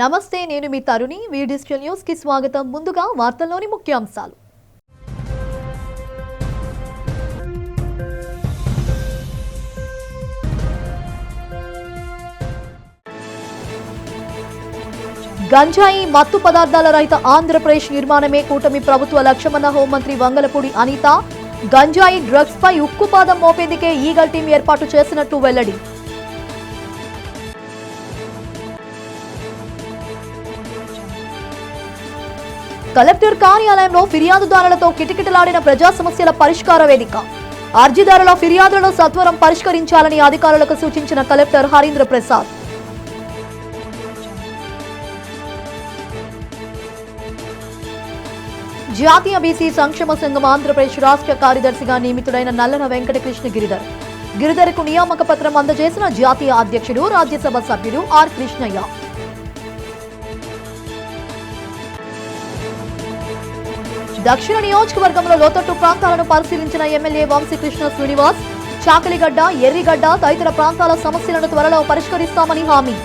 నమస్తే, నేను మీ తరుణి. Digital news కి స్వాగతం. ముందుగా వార్తల్లోని ముఖ్యాంశాలు. గంజాయి మత్తు పదార్థాల రహిత ఆంధ్రప్రదేశ్ నిర్మాణమే కూటమి ప్రభుత్వ లక్ష్యమన్న హోంమంత్రి వంగలపూడి అనిత. గంజాయి డ్రగ్స్ పై ఉక్కుపాదం మోపేందుకే ఈగల్ టీం ఏర్పాటు చేసినట్టు వెల్లడి. కలెక్టర్ కార్యాలయంలో ఫిర్యాదుదారులతో కిటకిటలాడిన ప్రజా సమస్యల పరిష్కార వేదిక. అర్జీదారుల ఫిర్యాదులను సత్వరం పరిష్కరించాలని అధికారులకు సూచించిన కలెక్టర్ హరీంద్ర ప్రసాద్. జాతీయ బీసీ సంక్షేమ సంఘం ఆంధ్రప్రదేశ్ రాష్ట్ర కార్యదర్శిగా నియమితుడైన నల్లన వెంకటకృష్ణ గిరిధర్కు నియామక పత్రం అందజేసిన జాతీయ అధ్యక్షుడు, రాజ్యసభ సభ్యుడు ఆర్ కృష్ణయ్య. దక్షిణ నియోజకవర్గంలో లోతట్టు ప్రాంతాలను పరిశీలించిన ఎమ్మెల్యే వంశీకృష్ణ శ్రీనివాస్. చాకలిగడ్డ, ఎర్రిగడ్డ తదితర ప్రాంతాల సమస్యలను త్వరలో పరిష్కరిస్తామని హామీ.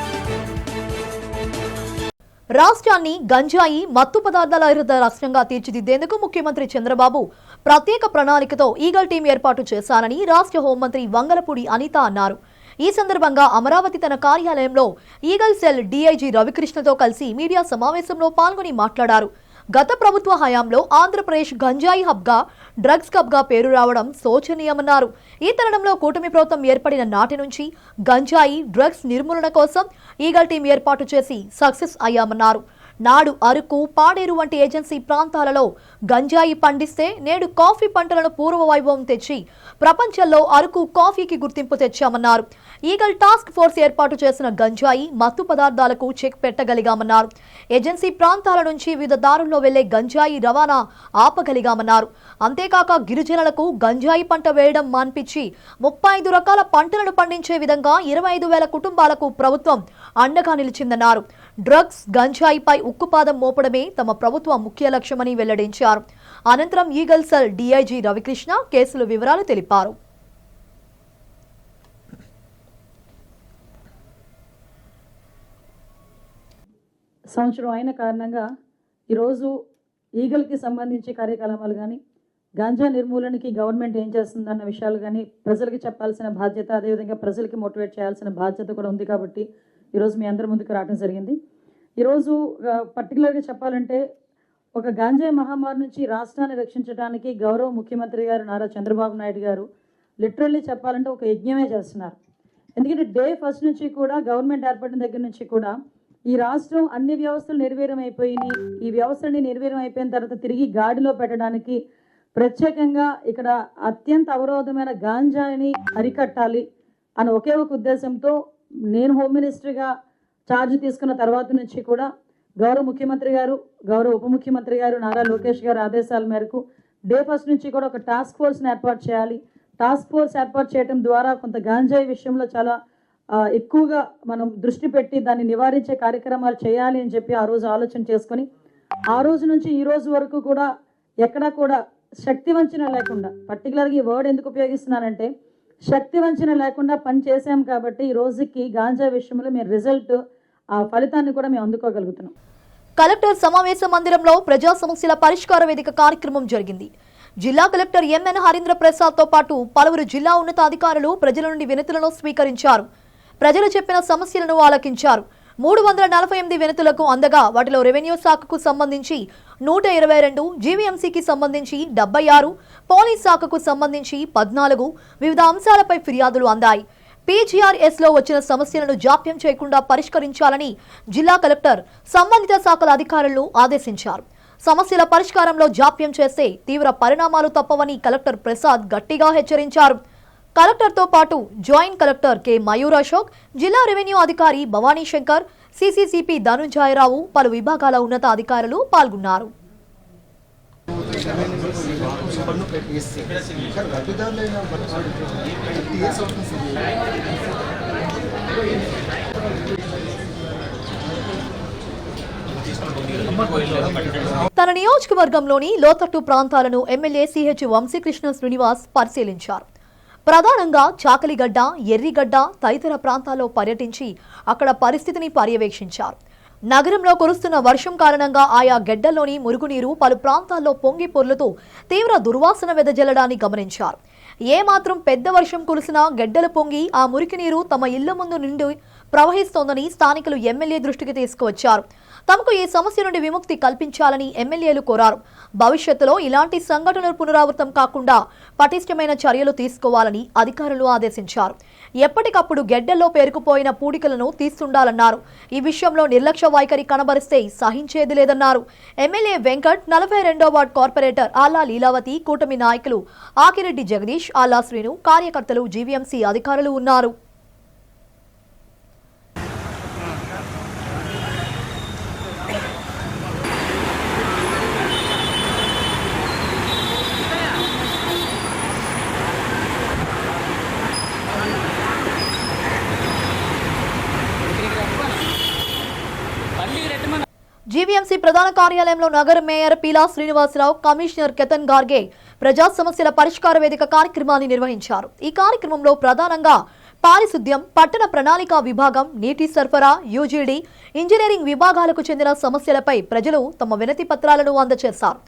రాష్ట్రాన్ని గంజాయి మత్తు పదార్థాల రహిత రాష్ట్రంగా తీర్చిదిద్దేందుకు ముఖ్యమంత్రి చంద్రబాబు ప్రత్యేక ప్రణాళికతో ఈగల్ టీం ఏర్పాటు చేశారని రాష్ట్ర హోంమంత్రి వంగలపూడి అనిత అన్నారు. ఈ సందర్భంగా అమరావతి తన కార్యాలయంలో ఈగల్ సెల్ డీఐజీ రవికృష్ణతో కలిసి మీడియా సమావేశంలో పాల్గొని మాట్లాడారు. గత ప్రభుత్వ హయాంలో ఆంధ్రప్రదేశ్ గంజాయి హబ్గా, డ్రగ్స్ హబ్గా పేరు రావడం శోచనీయమన్నారు. ఈ తరుణంలో కూటమి ప్రభుత్వం ఏర్పడిన నాటి నుంచి గంజాయి, డ్రగ్స్ నిర్మూలన కోసం ఈగల్ టీం ఏర్పాటు చేసి సక్సెస్ అయ్యామన్నారు. నాడు అరకు, పాడేరు వంటి ఏజెన్సీ ప్రాంతాలలో గంజాయి పండిస్తే నేడు కాఫీ పంటలను పూర్వ వైభవం తెచ్చి ప్రపంచంలో అరకు కాఫీకి గుర్తింపు తెచ్చామన్నారు. ఈగల్ టాస్క్ ఫోర్స్ ఏర్పాటు చేసిన గంజాయి మత్తు పదార్థాలకు చెక్ పెట్టగలిగామన్నారు. ఏజెన్సీ ప్రాంతాల నుంచి వివిధ దారుల్లో వెళ్లే గంజాయి రవాణా ఆపగలిగామన్నారు. అంతేకాక గిరిజనులకు గంజాయి పంట వేయడం మాన్పించి 35 రకాల పంటలను పండించే విధంగా 25,000 కుటుంబాలకు ప్రభుత్వం అండగా నిలిచిందన్నారు. డ్రగ్స్, గంజాయిపై ఉక్కుపాదం మోపడమే తమ ప్రభుత్వ ముఖ్య లక్ష్యమని వెల్లడించారు. అనంతరం ఈగల్ సెల్ డీఐజీ రవికృష్ణ కేసుల వివరాలు తెలిపారు. సంవత్సరం అయిన కారణంగా ఈరోజు ఈగల్కి సంబంధించి కార్యకలాపాలు కానీ, గాంజా నిర్మూలనకి గవర్నమెంట్ ఏం చేస్తుందన్న విషయాలు కానీ ప్రజలకి చెప్పాల్సిన బాధ్యత, అదేవిధంగా ప్రజలకి మోటివేట్ చేయాల్సిన బాధ్యత కూడా ఉంది. కాబట్టి ఈరోజు మీ అందరి ముందుకు రావడం జరిగింది. ఈరోజు పర్టికులర్గా చెప్పాలంటే ఒక గాంజాయి మహమ్మారి నుంచి రాష్ట్రాన్ని రక్షించడానికి గౌరవ ముఖ్యమంత్రి గారు నారా చంద్రబాబు నాయుడు గారు లిటరల్లీ చెప్పాలంటే ఒక యజ్ఞమే చేస్తున్నారు. ఎందుకంటే డే ఫస్ట్ నుంచి కూడా గవర్నమెంట్ ఏర్పడిన దగ్గర నుంచి కూడా ఈ రాష్ట్రం అన్ని వ్యవస్థలు నిర్వీర్యం అయిపోయినాయి. ఈ వ్యవస్థని నిర్వీర్యం అయిపోయిన తర్వాత తిరిగి గాడిలో పెట్టడానికి ప్రత్యేకంగా ఇక్కడ అత్యంత అవరోధమైన గాంజాయిని అరికట్టాలి అని ఒకే ఒక ఉద్దేశంతో నేను హోమ్ మినిస్టర్గా ఛార్జ్ తీసుకున్న తర్వాత నుంచి కూడా గౌరవ ముఖ్యమంత్రి గారు, గౌరవ ఉప ముఖ్యమంత్రి గారు నారా లోకేష్ గారు ఆదేశాల మేరకు డే ఫస్ట్ నుంచి కూడా ఒక టాస్క్ ఫోర్స్ని ఏర్పాటు చేయాలి. టాస్క్ ఫోర్స్ ఏర్పాటు చేయడం ద్వారా కొంత గాంజాయి విషయంలో చాలా ఎక్కువగా మనం దృష్టి పెట్టి దాన్ని నివారించే కార్యక్రమాలు చేయాలి అని చెప్పి ఆ రోజు ఆలోచన చేసుకొని ఆ రోజు నుంచి ఈ రోజు వరకు కూడా ఎక్కడా కూడా శక్తి వంచన లేకుండా, పర్టికులర్గా ఈ వర్డ్ ఎందుకు ఉపయోగిస్తున్నానంటే శక్తి వంచన లేకుండా పని చేసాం కాబట్టి ఈ రోజుకి గాంజా విషయంలో మేము రిజల్ట్, ఆ ఫలితాన్ని కూడా మేము అందుకోగలుగుతున్నాం. కలెక్టర్ సమావేశ మందిరంలో ప్రజా సమస్యల పరిష్కార వేదిక కార్యక్రమం జరిగింది. జిల్లా కలెక్టర్ ఎంఎన్ హరీంద్ర ప్రసాద్ తో పాటు పలువురు జిల్లా ఉన్నతాధికారులు ప్రజల నుండి వినతులను స్వీకరించారు. ప్రజలు చెప్పిన సమస్యలను ఆలకించారు. 348 వినతులకు అందగా వాటిలో రెవెన్యూ శాఖకు సంబంధించి 122, జీవీఎంసీకి సంబంధించి 76, పోలీస్ శాఖకు సంబంధించి 14 వివిధ అంశాలపై ఫిర్యాదులు అందాయి. పీజీఆర్ఎస్లో వచ్చిన సమస్యలను జాప్యం చేయకుండా పరిష్కరించాలని జిల్లా కలెక్టర్ సంబంధిత శాఖల అధికారులను ఆదేశించారు. సమస్యల పరిష్కారంలో జాప్యం చేస్తే తీవ్ర పరిణామాలు తప్పవని కలెక్టర్ ప్రసాద్ గట్టిగా హెచ్చరించారు. కలెక్టర్తో పాటు joint collector K Mayur Ashok, జిల్లా రెవెన్యూ అధికారి భవానీ శంకర్, సిసిసిపి ధనుంజయరావు, పలు విభాగాల ఉన్నత అధికారులు పాల్గొన్నారు. తన నియోజకవర్గంలోని లోతట్టు ప్రాంతాలను ఎమ్మెల్యే సిహెచ్ వంశీకృష్ణ శ్రీనివాస్ పరిశీలించారు. ప్రధానంగా చాకలిగడ్డ, ఎర్రిగడ్డ తదితర ప్రాంతాల్లో పర్యటించి అక్కడ పరిస్థితిని పర్యవేక్షించారు. నగరంలో కురుస్తున్న వర్షం కారణంగా ఆయా గెడ్డల్లోని మురుగునీరు పలు ప్రాంతాల్లో పొంగి పొర్లుతూ తీవ్ర దుర్వాసన వెదజల్లడాన్ని గమనించారు. ఏమాత్రం పెద్ద వర్షం కురిసినా గెడ్డలు పొంగి ఆ మురికి నీరు తమ ఇళ్ల ముందు నుండి ప్రవహిస్తోందని స్థానికులు ఎమ్మెల్యే దృష్టికి తీసుకువచ్చారు. తమకు ఈ సమస్య నుండి విముక్తి కల్పించాలని ఎమ్మెల్యేలు కోరారు. భవిష్యత్తులో ఇలాంటి సంఘటనలు పునరావృతం కాకుండా పటిష్టమైన చర్యలు తీసుకోవాలని అధికారులు ఆదేశించారు. ఎప్పటికప్పుడు గెడ్డల్లో పేరుకుపోయిన పూడికలను తీస్తుండాలన్నారు. ఈ విషయంలో నిర్లక్ష్య వైఖరి కనబరిస్తే సహించేది లేదన్నారు. ఎమ్మెల్యే వెంకట్, 42వ వార్డ్ కార్పొరేటర్ ఆల్లా లీలావతి, కూటమి నాయకులు ఆకిరెడ్డి జగదీష్, ఆల్లా శ్రీను, కార్యకర్తలు, జీవీఎంసీ అధికారులు ఉన్నారు. జీవీఎంసీ ప్రధాన కార్యాలయంలో నగర మేయర్ పీలా శ్రీనివాసరావు, కమిషనర్ కేతన్ గార్గే ప్రజా సమస్యల పరిష్కార వేదిక కార్యక్రమాన్ని నిర్వహించారు. ఈ కార్యక్రమంలో ప్రధానంగా పారిశుద్ధ్యం, పట్టణ ప్రణాళిక విభాగం, నీటి సరఫరా, యూజీడీ, ఇంజనీరింగ్ విభాగాలకు చెందిన సమస్యలపై ప్రజలు తమ వినతి పత్రాలను అందజేశారు.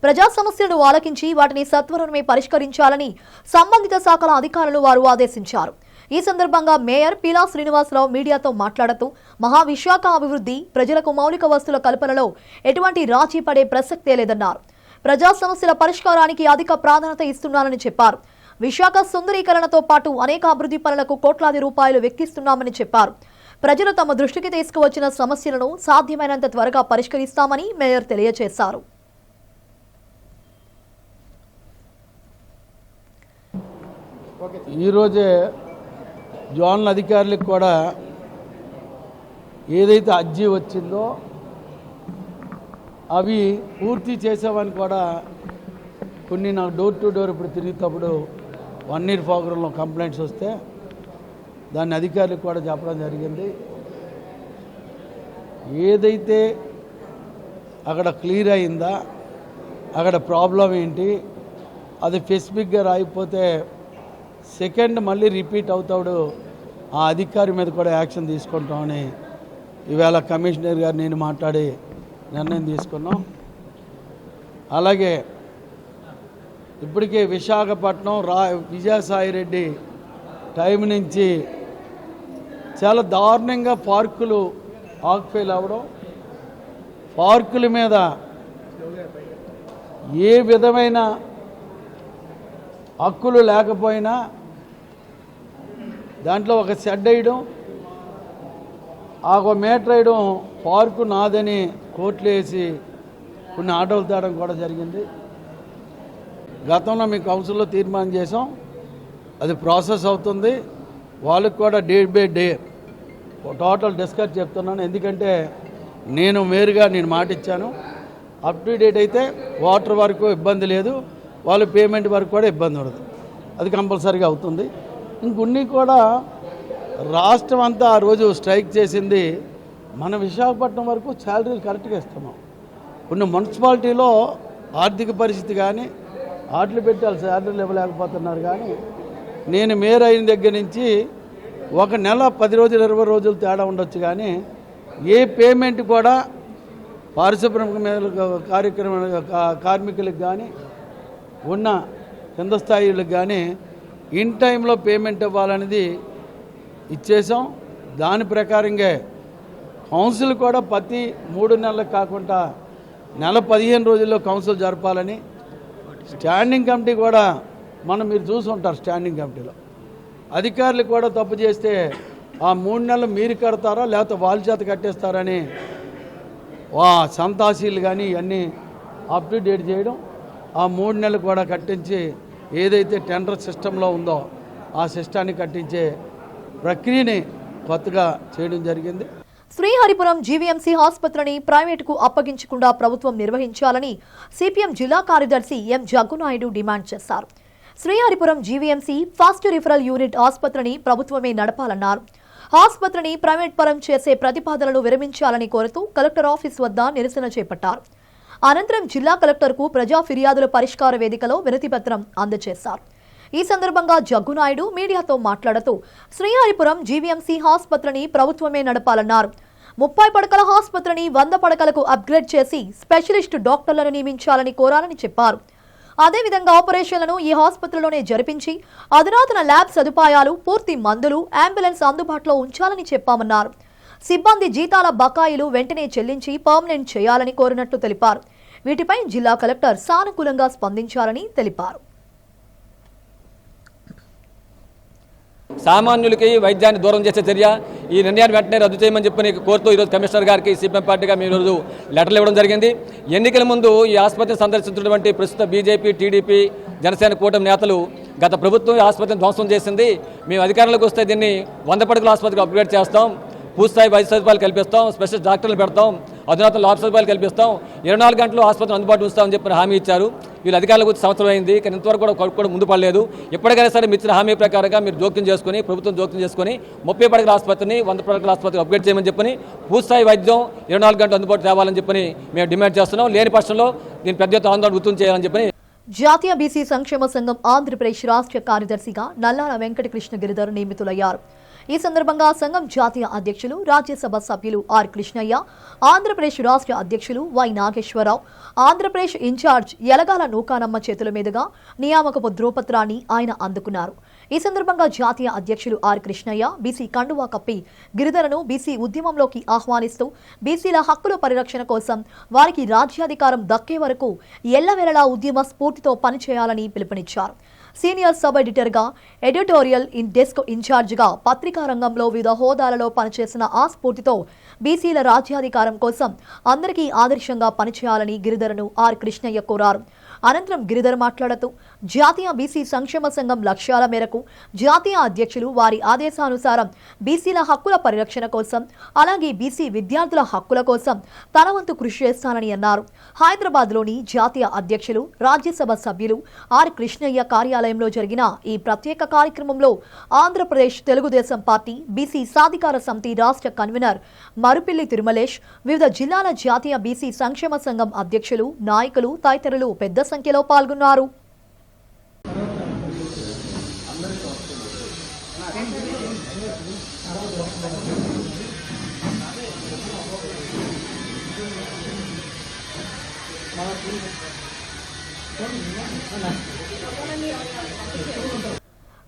ప్రజా సమస్యలను ఆలకించి వాటిని సత్వరమే పరిష్కరించాలని సంబంధిత శాఖల అధికారులు వారు ఆదేశించారు. ఈ సందర్భంగా మేయర్ పీలా శ్రీనివాసరావు మీడియాతో మాట్లాడుతూ మహావిశాఖ అభివృద్ధి, ప్రజలకు మౌలిక వస్తువుల కల్పనలో ఎటువంటి రాజీ పడే ప్రసక్తే లేదన్నారు. ప్రజా సమస్యల పరిష్కారానికి అధిక ప్రాధాన్యత ఇస్తున్నారని చెప్పారు. విశాఖ సుందరీకరణతో పాటు అనేక అభివృద్ధి పనులకు కోట్లాది రూపాయలు వెక్కిస్తున్నామని చెప్పారు. ప్రజలు తమ దృష్టికి తీసుకువచ్చిన సమస్యలను సాధ్యమైనంత త్వరగా పరిష్కరిస్తామని మేయర్ తెలియజేశారు. ఈరోజే జోనల్ అధికారులకు కూడా ఏదైతే అర్జీ వచ్చిందో అవి పూర్తి చేసామని కూడా కొన్ని నాకు డోర్ టు డోర్ ఇప్పుడు తిరిగేటప్పుడు 1 ఇయర్ ప్రోగ్రాంలో కంప్లైంట్స్ వస్తే దాన్ని అధికారులకు కూడా చెప్పడం జరిగింది. ఏదైతే అక్కడ క్లియర్ అయిందా, అక్కడ ప్రాబ్లం ఏంటి, అది స్పెసిఫిక్గా రాయిపోతే సెకండ్ మళ్ళీ రిపీట్ అవుతాడు, ఆ అధికారి మీద కూడా యాక్షన్ తీసుకుంటామని ఈవేళ కమిషనర్ గారు నేను మాట్లాడి నిర్ణయం తీసుకున్నాం. అలాగే ఇప్పటికే విశాఖపట్నం విజయసాయిరెడ్డి టైం నుంచి చాలా దారుణంగా పార్కులు ఆక్యుపైల్ అవ్వడం, పార్కుల మీద ఏ విధమైన హక్కులు లేకపోయినా దాంట్లో ఒక షెడ్ వేయడం, ఒక మీటర్ వేయడం, పార్కు నాదని కోర్టులు వేసి కొన్ని ఆటోలు తేవడం కూడా జరిగింది. గతంలో మీ కౌన్సిల్లో తీర్మానం చేసాం, అది ప్రాసెస్ అవుతుంది. వాళ్ళకి కూడా day by day total discuss చెప్తున్నాను. ఎందుకంటే నేను మేరుగా మాట ఇచ్చాను, అప్ టు డేట్ అయితే వాటర్ వరకు ఇబ్బంది లేదు, వాళ్ళు పేమెంట్ వరకు కూడా ఇబ్బంది ఉండదు, అది కంపల్సరీగా అవుతుంది. ఇంకొన్ని కూడా రాష్ట్రం అంతా ఆ రోజు స్ట్రైక్ చేసింది, మన విశాఖపట్నం వరకు శాలరీలు కరెక్ట్గా ఇస్తున్నాం. కొన్ని మున్సిపాలిటీలో ఆర్థిక పరిస్థితి కానీ ఆటలు పెట్టి వాళ్ళు శాలరీలు ఇవ్వలేకపోతున్నారు. కానీ నేను మేయర్ అయిన దగ్గర నుంచి ఒక నెల 10 రోజులు 20 రోజులు తేడా ఉండొచ్చు, కానీ ఏ పేమెంట్ కూడా పారిశ్రామిక కార్మికులకు కానీ ఉన్న కింద స్థాయిలకు కానీ ఇన్ టైంలో పేమెంట్ ఇవ్వాలనేది ఇచ్చేసాం. దాని ప్రకారంగా కౌన్సిల్ కూడా ప్రతి 3 నెలలకు కాకుండా నెల 15 రోజుల్లో కౌన్సిల్ జరపాలని, స్టాండింగ్ కమిటీ కూడా మీరు చూసి ఉంటారు, స్టాండింగ్ కమిటీలో అధికారులు కూడా తప్పు చేస్తే ఆ 3 నెలలు మీరు కడతారా లేకపోతే వాళ్ళ చేత కట్టేస్తారని సంతాసీలు కానీ ఇవన్నీ అప్ టు డేట్ చేయడం, ఆ 3 నెలలు కూడా కట్టించి ఏదైతే టెండర్ సిస్టంలో ఉందో ఆ సిస్టాన్ని కట్టించే ప్రక్రియని కొత్తగా చేయడం జరిగింది. శ్రీహరిపురం జీవీఎంసీ ఆసుపత్రిని ప్రైవేటుకు అప్పగించకుండా ప్రభుత్వం నిర్వహించాలని సిపిఎం జిల్లా కార్యదర్శి ఎం జగ్గునాయుడు డిమాండ్ చేశారు. Sriharipuram GVMC first referral unit ఆసుపత్రిని ప్రభుత్వమే నడపాలన్నారు. ఆసుపత్రిని ప్రైవేట్ పరం చేసే ప్రతిపాదనలు విరమించాలని కోరుతూ కలెక్టర్ ఆఫీస్ వద్ద నిరసన చేపట్టారు. అనంతరం జిల్లా కలెక్టర్కు ప్రజా ఫిర్యాదుల పరిష్కార వేదికలో వినతిపత్రం అందజేశారు. ఈ సందర్భంగా జగ్గునాయుడు మీడియాతో మాట్లాడుతూ శ్రీహరిపురం జీవీఎంసీ ఆసుపత్రిని ప్రభుత్వమే నడపాలన్నారు. 30 పడకల ఆసుపత్రిని 100 పడకలకు అప్గ్రేడ్ చేసి స్పెషలిస్ట్ డాక్టర్లను నియమించాలని కోరాలని చెప్పారు. అదేవిధంగా ఆపరేషన్లను ఈ ఆసుపత్రిలోనే జరిపించి అధునాతన ల్యాబ్ సదుపాయాలు, పూర్తి మందులు, అంబులెన్స్ అందుబాటులో ఉంచాలని చెప్పామన్నారు. సిబ్బంది జీతాల బకాయిలు వెంటనే చెల్లించి పర్మనెంట్ చేయాలని కోరినట్లు తెలిపారు. వీటిపై జిల్లా కలెక్టర్ సానుకూలంగా స్పందించాలని తెలిపారు. సామాన్యులకి వైద్యాన్ని దూరం చేసే చర్య, ఈ నిర్ణయాన్ని వెంటనే రద్దు చేయమని చెప్పి కోరుతూ ఈరోజు కమిషనర్ గారికి సిపిఎం పార్టీగా మేము ఈరోజు లెటర్లు ఇవ్వడం జరిగింది. ఎన్నికల ముందు ఈ ఆసుపత్రిని సందర్శించినటువంటి ప్రస్తుత బీజేపీ, టీడీపీ, జనసేన కూటమి నేతలు గత ప్రభుత్వం ఈ ఆసుపత్రిని ధ్వంసం చేసింది, మేము అధికారంలోకి వస్తే దీన్ని 100 పడకల ఆసుపత్రికి అప్గ్రేడ్ చేస్తాం, పూర్తిస్థాయి వైద్య సదుపాయాలు కల్పిస్తాం, స్పెషల్ డాక్టర్లు పెడతాం, అధునాతన ల్యాబ్ సదుపాయాలు కల్పిస్తాం, 24 గంటలు ఆసుపత్రిని అందుబాటు ఉంచుతామని చెప్పి హామీ ఇచ్చారు. వీళ్ళు అధికారులకు వచ్చి సంవత్సరం అయింది, కానీ ఇంతవరకు కూడా ముందు పడలేదు. ఎప్పటికైనా సరే ఇచ్చిన హామీ ప్రకారంగా మీరు జోక్యం చేసుకుని, ప్రభుత్వం జోక్యం చేసుకుని 30 పడకల ఆసుపత్రిని 100 పడకల ఆసుపత్రికి అప్గ్రేడ్ చేయమని చెప్పని, పూర్తిస్థాయి వైద్యం 24 గంటలు అందుబాటు తేవాలని చెప్పని మేము డిమాండ్ చేస్తున్నాం. లేని పక్షంలో దీని పెద్ద ఎత్తున ఆందోళన గుర్తు చేయాలని చెప్పని. జాతీయ బీసీ సంక్షేమ సంఘం ఆంధ్రప్రదేశ్ రాష్ట్ర కార్యదర్శిగా నల్లాల వెంకటకృష్ణ గిరిధర్ నియమితులయ్యారు. ఈ సందర్భంగా సంఘం జాతీయ అధ్యక్షులు, రాజ్యసభ సభ్యులు ఆర్ కృష్ణయ్య, ఆంధ్రప్రదేశ్ రాష్ట్ర అధ్యక్షులు వై నాగేశ్వరరావు, ఆంధ్రప్రదేశ్ ఇన్ఛార్జ్ యలగాల నూకానమ్మ చేతుల మీదుగా నియామకపు ధ్రువపత్రాన్ని ఆయన అందుకున్నారు. ఈ సందర్భంగా జాతీయ అధ్యక్షులు ఆర్ కృష్ణయ్య బీసీ కండువా కప్పి గిరిధరను బీసీ ఉద్యమంలోకి ఆహ్వానిస్తూ బీసీల హక్కుల పరిరక్షణ కోసం వారికి రాజ్యాధికారం దక్కే వరకు ఎల్లవేళలా ఉద్యమ స్ఫూర్తితో పనిచేయాలని పిలుపునిచ్చారు. సీనియర్ సబ్ ఎడిటర్గా, ఎడిటోరియల్ డెస్క్ ఇన్ఛార్జిగా పత్రికా రంగంలో వివిధ హోదాలలో పనిచేసిన ఆ స్ఫూర్తితో బీసీల రాజ్యాధికారం కోసం అందరికీ ఆదర్శంగా పనిచేయాలని గిరిధరను ఆర్ కృష్ణయ్య కోరారు. అనంతరం గిరిధర్ మాట్లాడుతూ జాతీయ బీసీ సంక్షేమ సంఘం లక్ష్యాల మేరకు జాతీయ అధ్యక్షులు వారి ఆదేశానుసారం బీసీల హక్కుల పరిరక్షణ కోసం, అలాగే బీసీ విద్యార్థుల హక్కుల కోసం తన వంతు కృషి చేస్తానని అన్నారు. హైదరాబాద్లోని జాతీయ అధ్యక్షులు, రాజ్యసభ సభ్యులు ఆర్ కృష్ణయ్య కార్యాలయంలో జరిగిన ఈ ప్రత్యేక కార్యక్రమంలో ఆంధ్రప్రదేశ్ తెలుగుదేశం పార్టీ బీసీ సాధికార సమితి రాష్ట్ర కన్వీనర్ మరుపిల్లి తిరుమలేష్, వివిధ జిల్లాల జాతీయ బీసీ సంక్షేమ సంఘం అధ్యక్షులు, నాయకులు తదితరులు పెద్ద సంఖ్యలో పాల్గొన్నారు.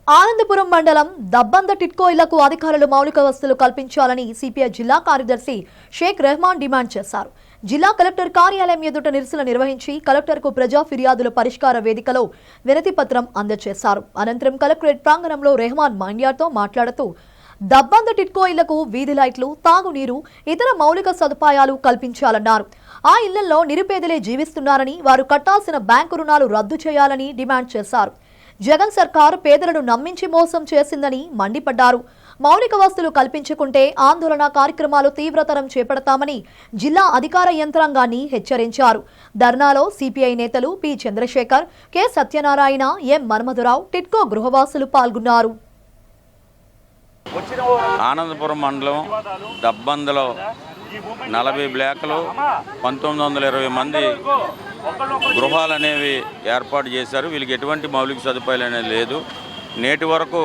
ఆనందపురం మండలం దబ్బంద టిట్కో ఇళ్లకు అధికారులు మౌలిక వసతులు కల్పించాలని సిపిఐ జిల్లా కార్యదర్శి షేక్ రెహమాన్ డిమాండ్ చేశారు. జిల్లా కలెక్టర్ కార్యాలయం ఎదుట నిరసన నిర్వహించి కలెక్టర్కు ప్రజా ఫిర్యాదుల పరిష్కార వేదికలో వినతి పత్రం అందజేశారు. అనంతరం కలెక్టరేట్ ప్రాంగణంలో రెహమాన్ మాండ్యాతో మాట్లాడుతూ దబ్బంద టిట్కో ఇళ్లకు వీధి లైట్లు, తాగునీరు, ఇతర మౌలిక సదుపాయాలు కల్పించాలన్నారు. ఆ ఇళ్లలో నిరుపేదలే జీవిస్తున్నారని, వారు కట్టాల్సిన బ్యాంకు రుణాలు రద్దు చేయాలని డిమాండ్ చేశారు. జగన్ సర్కార్ పేదలను నమ్మించి మోసం చేసిందని మండిపడ్డారు. మౌలిక వసతులు కల్పించుకుంటే ఆందోళన కార్యక్రమాలు తీవ్రతరం చేపడతామని జిల్లా అధికార యంత్రాంగాన్ని హెచ్చరించారు. ధర్నాలో సిపిఐ నేతలు పి చంద్రశేఖర్, కె సత్యనారాయణ, ఎం మన్మధురావు, టిట్కో గృహవాసులు పాల్గొన్నారు. ఆనందపురం మండలం దబ్బందలో 40 బ్లాకులు 1920 మంది గృహాలు అనేవి ఏర్పాటు చేశారు. వీళ్ళకి ఎటువంటి మౌలిక సదుపాయాలు అనేది లేదు. నేటి వరకు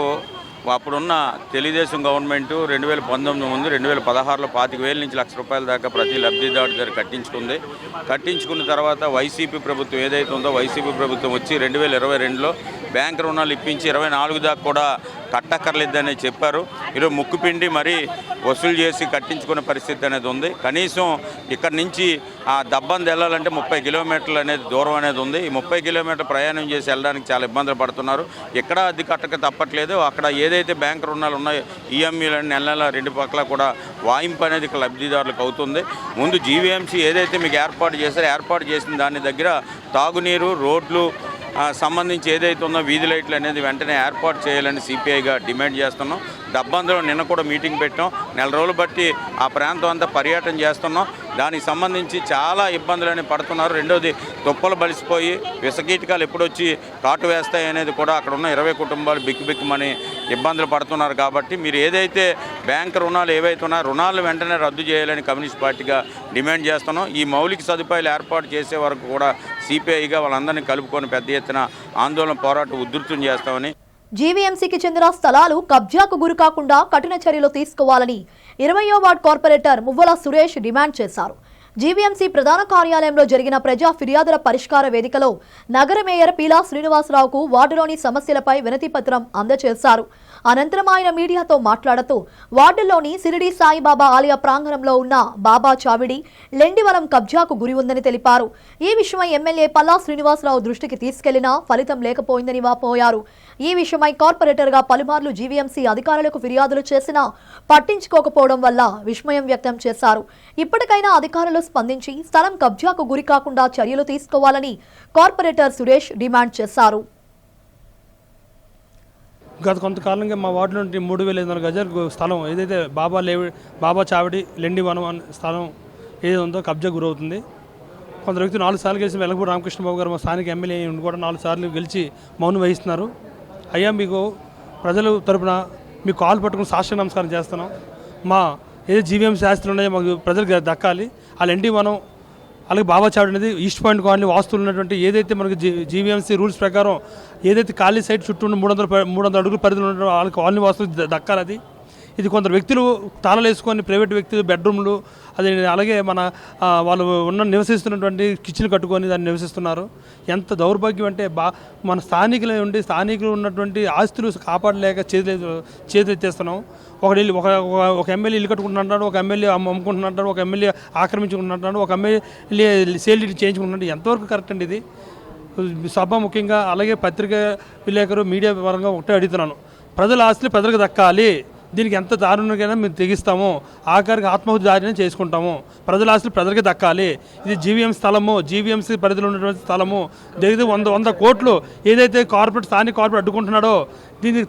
అప్పుడున్న తెలుగుదేశం గవర్నమెంట్ 2019 ముందు 2016లో 25,000 నుంచి ₹1,00,000 దాకా ప్రతి లబ్ధిదారు దగ్గర కట్టించుకున్న తర్వాత వైసీపీ ప్రభుత్వం ఏదైతే ఉందో వైసీపీ ప్రభుత్వం వచ్చి 2022లో బ్యాంక్ రుణాలు ఇప్పించి 24 దాకా కూడా కట్టక్కర్లేదని చెప్పారు. ఈరోజు ముక్కుపిండి మరీ వసూలు చేసి కట్టించుకునే పరిస్థితి అనేది ఉంది. కనీసం ఇక్కడ నుంచి ఆ దబ్బంది వెళ్ళాలంటే 30 కిలోమీటర్లు అనేది దూరం అనేది ఉంది. ఈ 30 కిలోమీటర్లు ప్రయాణం చేసి వెళ్ళడానికి చాలా ఇబ్బందులు పడుతున్నారు. ఎక్కడ అద్దె కట్టక తప్పట్లేదు. అక్కడ ఏదైతే బ్యాంక్ రుణాలు ఉన్నాయో ఈఎంఐలు నెల 2 పక్కల కూడా వాయింపు అనేది ఇక్కడ లబ్ధిదారులకు అవుతుంది. ముందు జీవీఎంసీ ఏదైతే మీకు ఏర్పాటు చేసిన దాని దగ్గర తాగునీరు, రోడ్లు సంబంధించి ఏదైతే ఉందో వీధి లైట్లు అనేది వెంటనే ఏర్పాటు చేయాలని సిపిఐగా డిమాండ్ చేస్తున్నాం. దబ్బందులో నిన్న కూడా మీటింగ్ పెట్టాం. 4 రోజులు బట్టి ఆ ప్రాంతం అంతా పర్యటన చేస్తున్నాం. దానికి సంబంధించి చాలా ఇబ్బందులని పడుతున్నారు. రెండోది తుప్పలు బలిసిపోయి విషకీటకాలు ఎప్పుడొచ్చి కాటు వేస్తాయి అనేది కూడా అక్కడ ఉన్న 20 కుటుంబాలు బిక్కుమని ఇబ్బందులు పడుతున్నారు. కాబట్టి మీరు ఏదైతే బ్యాంక్ రుణాలు ఏవైతే ఉన్నాయో రుణాలను వెంటనే రద్దు చేయాలని కమ్యూనిస్ట్ పార్టీగా డిమాండ్ చేస్తున్నాం. ఈ మౌలిక సదుపాయాలు ఏర్పాటు చేసే వరకు కూడా సిపిఐగా వాళ్ళందరినీ కలుపుకొని పెద్ద ఎత్తున ఆందోళన పోరాటం ఉధృతం చేస్తామని. జీవీఎంసీకి చెందిన స్థలాలు కబ్జాకు గురికాకుండా కఠిన చర్యలు తీసుకోవాలని 20వ వార్డు కార్పొరేటర్ మువ్వల సురేష్ డిమాండ్ చేశారు. జీవీఎంసీ ప్రధాన కార్యాలయంలో జరిగిన ప్రజా ఫిర్యాదుల పరిష్కార వేదికలో నగర మేయర్ పీలా శ్రీనివాసరావుకు వార్డులోని సమస్యలపై వినతి పత్రం అందజేశారు. అనంతరం ఆయన మీడియాతో మాట్లాడుతూ వార్డులోని సిరిడి సాయిబాబా ఆలయ ప్రాంగణంలో ఉన్న బాబా చావిడి లెండివరం కబ్జాకు గురి ఉందని తెలిపారు. ఈ విషయమై ఎమ్మెల్యే పల్లా శ్రీనివాసరావు దృష్టికి తీసుకెళ్లినా ఫలితం లేకపోయిందని వాపోయారు. ఈ విషయమై కార్పొరేటర్గా పలుమార్లు జీవీఎంసీ అధికారులకు ఫిర్యాదులు చేసినా పట్టించుకోకపోవడం వల్ల విస్మయం వ్యక్తం చేశారు. ఇప్పటికైనా అధికారులు స్పందించి స్థలం కబ్జాకు గురి కాకుండా చర్యలు తీసుకోవాలని కార్పొరేటర్ సురేష్ డిమాండ్ చేశారు. గత కొంతకాలంగా మా వార్డు నుండి 3,500 గజాల స్థలం ఏదైతే బాబా చావిడి లెండివనం అనే స్థలం ఏదైతే ఉందో కబ్జా గురవుతుంది. కొందరు వ్యక్తులు 4 సార్లు గెలిచి వెలగపూడి రామకృష్ణబాబు గారు మా స్థానిక ఎమ్మెల్యే ఉండి కూడా 4 సార్లు గెలిచి మౌనం వహిస్తున్నారు. అయ్యా, మీకు ప్రజల తరపున మీకు కాలు పట్టుకుని సాష్టాంగ నమస్కారం చేస్తున్నాం. మా ఏదో జీవీఎంసీ ఆస్తులు ఉన్నాయో మాకు ప్రజలకు దక్కాలి. ఆ లెండివనం అలాగే బాబా చావిడి అనేది ఈస్ట్ పాయింట్ కాలనీ వాస్తువులు ఉన్నటువంటి ఏదైతే మనకి జీవీఎంసీ రూల్స్ ప్రకారం ఏదైతే ఖాళీ సైట్ చుట్టూ 300 అడుగుల పరిధిలో ఉన్న వాళ్ళకి కాలనీ వాస్తువులు దక్కాలి. అది ఇది కొందరు వ్యక్తులు తాళాలు వేసుకొని ప్రైవేట్ వ్యక్తులు బెడ్రూమ్లు అది అలాగే మన వాళ్ళు నివసిస్తున్నటువంటి కిచెన్ కట్టుకొని దాన్ని నివసిస్తున్నారు. ఎంత దౌర్భాగ్యం అంటే మన స్థానికులు ఉన్నటువంటి ఆస్తులు కాపాడలేక చేతులు ఎత్తేస్తున్నాం. ఒక ఎమ్మెల్యే ఇల్లు కట్టుకుంటున్నాడు, ఒక ఎమ్మెల్యే అమ్ముకుంటున్నాడు, ఒక ఎమ్మెల్యే ఆక్రమించుకుంటున్నాడు, ఒక ఎమ్మెల్యే సేల్ చేయించుకుంటున్నాడు. ఎంతవరకు కరెక్ట్ అండి ఇది? సభ ముఖ్యంగా అలాగే పత్రికా విలేకరు మీడియా పరంగా ఒకటే అడుగుతున్నాను, ప్రజల ఆస్తులు ప్రజలకు దక్కాలి. దీనికి ఎంత దారుణంగా మేము తెగిస్తాము, ఆఖరికి ఆత్మహత్య దారిని చేసుకుంటాము. ప్రజల ఆస్తులు ప్రజలకి దక్కాలి. ఇది జీవీఎంసీ స్థలము, జీవీఎంసీ పరిధిలో ఉన్నటువంటి స్థలము. దగ్గర 100 కోట్లు ఏదైతే స్థానిక కార్పొరేట్ అడ్డుకుంటున్నాడో దీనికి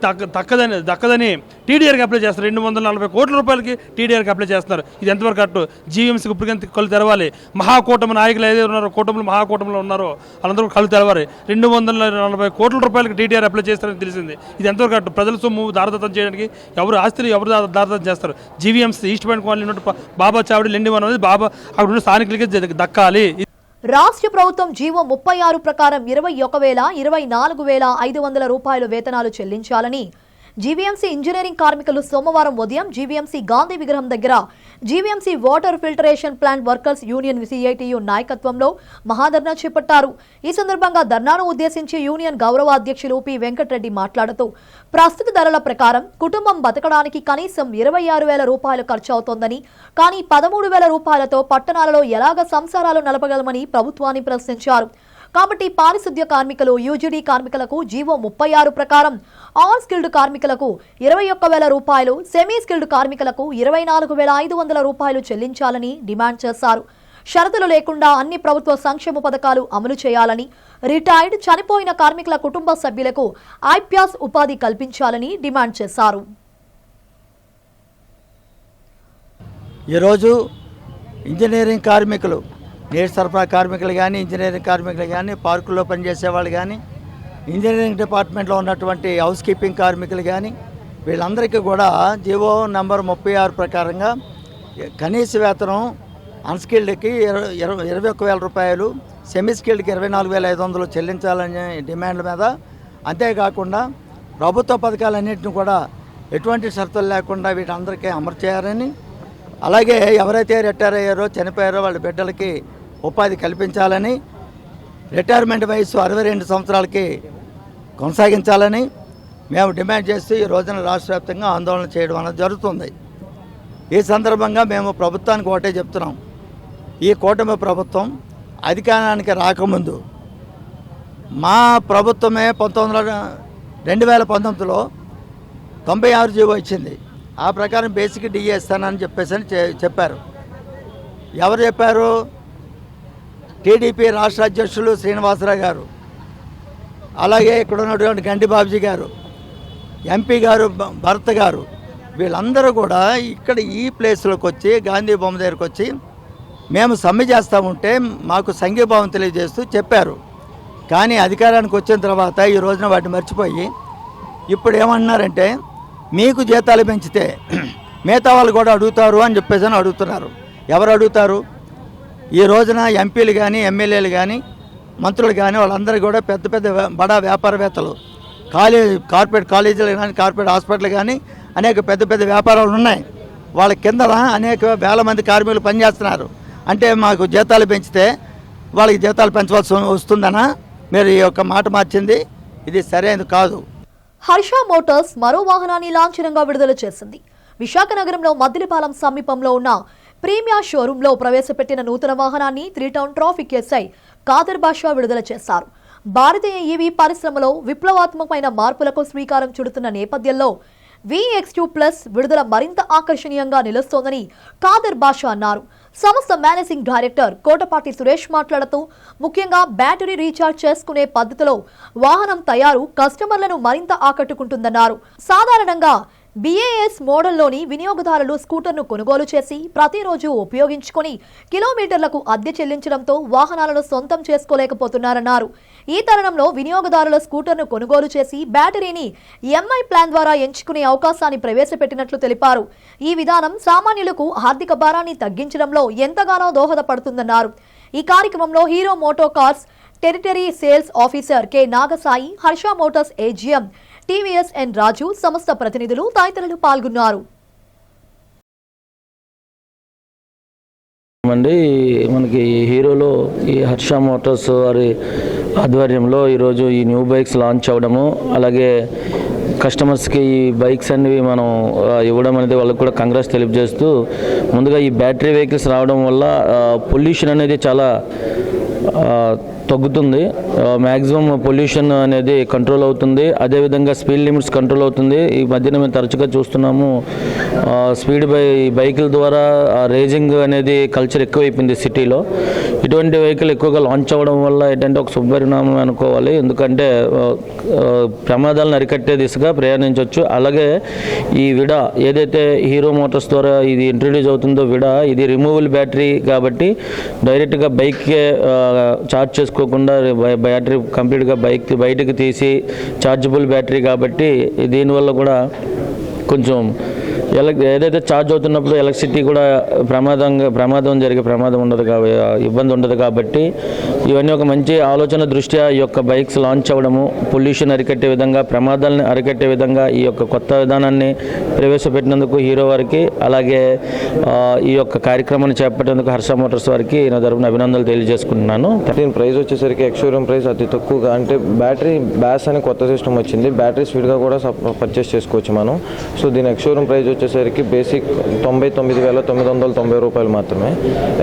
దక్కదని టీడీఆర్కి అప్లై చేస్తారు. 240 కోట్ల రూపాయలకి టీడీఆర్కి అప్లై చేస్తున్నారు. ఇది ఎంతవరకు కరెక్ట్? జీవీఎంసీకి ఇప్పటికంత కళ్ళు తెరవాలి. మహాకూటమి నాయకులు ఏదైతే ఉన్నారో మహాకూటమిలో ఉన్నారో వాళ్ళందరూ కళ్ళు తెరవాలి. 240 కోట్ల రూపాయలకి టీడీఆర్ అప్లై చేస్తారని తెలిసింది. ఇది ఎంతవరకు కరెక్ట్? ప్రజల సొమ్ము దారదత్తం చేయడానికి ఎవరు దారదత్తం చేస్తారు? జీవీఎంసీ ఈస్ట్ పాయింట్ కాలనీ బాబా చావిడి లెండివనం అనేది అక్కడ ఉన్న స్థానికులకి దక్కాలి. రాష్ట్ర ప్రభుత్వం జీవో 36 ప్రకారం 24,500 రూపాయల వేతనాలు చెల్లించాలని జీవీఎంసీ ఇంజనీరింగ్ కార్మికులు సోమవారం ఉదయం జీవీఎంసీ గాంధీ విగ్రహం దగ్గర GVMC water filtration plant workers union CITU నాయకత్వంలో మహాధర్నా చేపట్టారు. ఈ సందర్భంగా ధర్నాను ఉద్దేశించి యూనియన్ గౌరవ అధ్యక్షులు పి వెంకటరెడ్డి మాట్లాడుతూ ప్రస్తుత ధరల ప్రకారం కుటుంబం బతకడానికి కనీసం 26,000 రూపాయలు ఖర్చు అవుతోందని, కానీ 13,000 రూపాయలతో పట్టణాలలో ఎలాగ సంసారాలు నడపగలమని ప్రభుత్వాన్ని ప్రశ్నించారు. కాబట్టి పారిశుద్ధ్య కార్మికులు, యూజీడీ కార్మికులకు జీవో 36 ప్రకారం ఆల్ స్కిల్డ్ కార్మికులకు 21,000 రూపాయలు, సెమీ స్కిల్డ్ కార్మికులకు 24,500 రూపాయలు చెల్లించాలని డిమాండ్ చేశారు. షరతులు లేకుండా అన్ని ప్రభుత్వ సంక్షేమ పథకాలు అమలు చేయాలని, రిటైర్డ్ చనిపోయిన కార్మికుల కుటుంబ సభ్యులకు ఐప్యాస్ ఉపాధి కల్పించాలని డిమాండ్ చేశారు. ఈరోజు ఇంజనీరింగ్ కార్మికులు, నీటి సరఫరా కార్మికులు కానీ, ఇంజనీరింగ్ కార్మికులు కానీ, పార్కుల్లో పనిచేసే వాళ్ళు కానీ, ఇంజనీరింగ్ డిపార్ట్మెంట్లో ఉన్నటువంటి హౌస్ కీపింగ్ కార్మికులు కానీ, వీళ్ళందరికీ కూడా జీవో నంబర్ 36 ప్రకారంగా కనీస వేతనం అన్స్కిల్డ్కి 21,000 రూపాయలు, సెమీ స్కిల్డ్కి 24,500 చెల్లించాలనే డిమాండ్ల మీద, అంతేకాకుండా ప్రభుత్వ పథకాలన్నింటినీ కూడా ఎటువంటి షరతులు లేకుండా వీటందరికీ అమలు చేయాలని, అలాగే ఎవరైతే రిటైర్ అయ్యారో చనిపోయారో వాళ్ళ బిడ్డలకి ఉపాధి కల్పించాలని, రిటైర్మెంట్ వయసు 62 సంవత్సరాలకి కొనసాగించాలని మేము డిమాండ్ చేస్తూ ఈ రోజున రాష్ట్ర వ్యాప్తంగా ఆందోళన చేయడం అనేది జరుగుతుంది. ఈ సందర్భంగా మేము ప్రభుత్వానికి ఒకటే చెప్తున్నాం, ఈ కూటమి ప్రభుత్వం అధికారానికి రాకముందు మా ప్రభుత్వమే 2019లో 96 జీవో ఇచ్చింది. ఆ ప్రకారం బేసిక్ డిఏ ఇస్తానని చెప్పారు. ఎవరు చెప్పారు? టీడీపీ రాష్ట్ర అధ్యక్షులు శ్రీనివాసరావు గారు, అలాగే ఇక్కడ ఉన్నటువంటి గండి బాబుజీ గారు, ఎంపీ గారు భరత్ గారు, వీళ్ళందరూ కూడా ఇక్కడ ఈ ప్లేస్లోకి వచ్చి గాంధీ బొమ్మ దగ్గరకు వచ్చి మేము సమ్మె చేస్తూ ఉంటే మాకు సంఘీభావం తెలియజేస్తూ చెప్పారు. కానీ అధికారానికి వచ్చిన తర్వాత ఈ రోజున వాటిని మర్చిపోయి ఇప్పుడు ఏమన్నారంటే మీకు జీతాలు పెంచితే మిగతా వాళ్ళు కూడా అడుగుతారు అని చెప్పేసి అడుగుతున్నారు. ఎవరు అడుగుతారు? ఈ రోజున ఎంపీలు కానీ, ఎమ్మెల్యేలు కానీ, మంత్రులు కానీ వాళ్ళందరూ కూడా పెద్ద పెద్ద బడా వ్యాపారవేత్తలు కార్పొరేట్ కాలేజీలు కానీ కార్పొరేట్ హాస్పిటల్ కానీ అనేక పెద్ద పెద్ద వ్యాపారాలు ఉన్నాయి. వాళ్ళ కింద అనేక వేల మంది కార్మికులు పనిచేస్తున్నారు. అంటే మాకు జీతాలు పెంచితే వాళ్ళకి జీతాలు పెంచవలసి వస్తుందనా మీరు ఈ యొక్క మాట మార్చింది? ఇది సరైనది కాదు. హర్ష మోటార్స్ మరో వాహనాన్ని లాంఛనంగా విడుదల చేసింది. విశాఖ నగరంలో మద్దిలపాలెం సమీపంలో ఉన్న ప్రీమియా షోరూంలో ప్రవేశపెట్టిన నూతన వాహనాన్ని 3 టౌన్ ట్రాఫిక్ ఎస్ఐ కాదర్ బాషా విడుదల చేశారు. భారతీయ ఈవీ పరిశ్రమలో విప్లవాత్మకమైన మార్పులకు శ్రీకారం చుడుతున్న నేపథ్యంలో VX2+ విడుదల మరింత ఆకర్షణీయంగా నిలుస్తోందని కాదర్ బాషా అన్నారు. సంస్థ మేనేజింగ్ డైరెక్టర్ కోటపాటి సురేష్ మాట్లాడుతూ ముఖ్యంగా బ్యాటరీ రీఛార్జ్ చేసుకునే పద్ధతిలో వాహనం తయారు కస్టమర్లను మరింత ఆకట్టుకుంటుందన్నారు. సాధారణంగా BAS మోడల్లోని వినియోగదారులు స్కూటర్ను కొనుగోలు చేసి ప్రతిరోజు ఉపయోగించుకొని కిలోమీటర్లకు అద్దె చెల్లించడంతో వాహనాలను సొంతం చేసుకోలేకపోతున్నారన్నారు. ఈ తరుణంలో వినియోగదారుల స్కూటర్ను కొనుగోలు చేసి బ్యాటరీని MI ప్లాన్ ద్వారా ఎంచుకునే అవకాశాన్ని ప్రవేశపెట్టినట్లు తెలిపారు. ఈ విధానం సామాన్యులకు ఆర్థిక భారాన్ని తగ్గించడంలో ఎంతగానో దోహదపడుతుందన్నారు. ఈ కార్యక్రమంలో Hero MotoCorp territory sales officer K Nagasai, Harsha motors AGM TVS N Raju, సంస్థ ప్రతినిధులు తదితరులు పాల్గొన్నారు. మనకి హీరోలో ఈ హర్ష మోటార్స్ వారి ఆధ్వర్యంలో ఈరోజు ఈ న్యూ బైక్స్ లాంచ్ అవ్వడము, అలాగే కస్టమర్స్కి ఈ బైక్స్ అనేవి మనం ఇవ్వడం అనేది వాళ్ళకి కూడా కంగ్రాట్స్ తెలియజేస్తూ, ముందుగా ఈ బ్యాటరీ వెహికల్స్ రావడం వల్ల పొల్యూషన్ అనేది చాలా తగ్గుతుంది. మ్యాక్సిమం పొల్యూషన్ అనేది కంట్రోల్ అవుతుంది. అదేవిధంగా స్పీడ్ లిమిట్స్ కంట్రోల్ అవుతుంది. ఈ మధ్యన మేము తరచుగా చూస్తున్నాము స్పీడ్ బైకుల ద్వారా రేజింగ్ అనేది కల్చర్ ఎక్కువైపోయింది సిటీలో. ఇటువంటి వెహికల్ ఎక్కువగా లాంచ్ అవ్వడం వల్ల ఏంటంటే ఒక శుభపరిణామం అనుకోవాలి. ఎందుకంటే ప్రమాదాలను అరికట్టే దిశగా ప్రయాణించవచ్చు. అలాగే ఈ విడా ఏదైతే హీరో మోటార్స్ ద్వారా ఇది ఇంట్రడ్యూస్ అవుతుందో విడా, ఇది రిమూవబుల్ బ్యాటరీ కాబట్టి డైరెక్ట్గా బైక్కే ఛార్జ్ చేసుకోకుండా బ్యాటరీ కంప్లీట్గా బయటకు తీసి ఛార్జబుల్ బ్యాటరీ కాబట్టి దీనివల్ల కూడా కొంచెం ఏదైతే ఛార్జ్ అవుతున్నప్పుడు ఎలక్ట్రిసిటీ కూడా ప్రమాదం జరిగే ప్రమాదం ఉండదు, ఇబ్బంది ఉండదు. కాబట్టి ఇవన్నీ ఒక మంచి ఆలోచన దృష్ట్యా ఈ యొక్క బైక్స్ లాంచ్ అవ్వడము, పొల్యూషన్ అరికట్టే విధంగా, ప్రమాదాలను అరికట్టే విధంగా ఈ యొక్క కొత్త విధానాన్ని ప్రవేశపెట్టినందుకు హీరో వారికి, అలాగే ఈ యొక్క కార్యక్రమాన్ని చేపట్టేందుకు హర్ష మోటార్స్ వారికి నా తరపున అభినందనలు తెలియజేసుకుంటున్నాను. దీని ప్రైస్ వచ్చేసరికి ఎక్స్-షోరూమ్ ప్రైస్ అతి తక్కువగా, అంటే బ్యాటరీ బ్యాస్ అని కొత్త సిస్టమ్ వచ్చింది, బ్యాటరీ స్పీడ్గా కూడా పర్చేస్ చేసుకోవచ్చు మనం. సో దీని ఎక్స్-షోరూమ్ ప్రైస్ వచ్చేసరికి బేసిక్ 99,990 రూపాయలు మాత్రమే